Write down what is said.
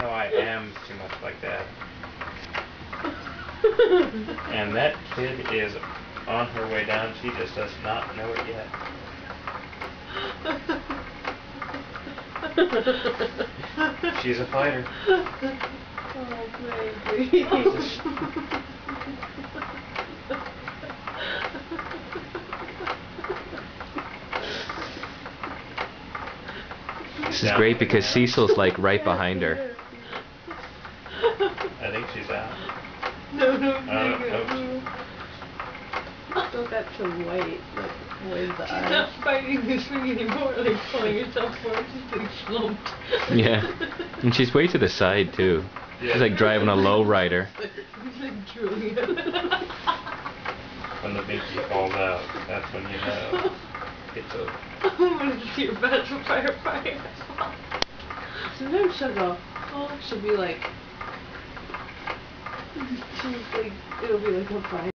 how I am too much like that. And that kid is on her way down. She just does not know it yet. She's a fighter. Oh, baby. This is great because Cecil's like right behind her. I think she's out. No, Still got some white, like, where's the She's eyes? not fighting this thing anymore, like pulling herself forward, she's like slumped. Yeah. And she's way to the side too. Yeah. She's like driving a lowrider. She's like drooling. When the binky falls out, that's when you know it's over. I'm gonna see your bachelor firefighter. Sometimes she'll go, oh, she'll be like, it'll be like, I'm fine.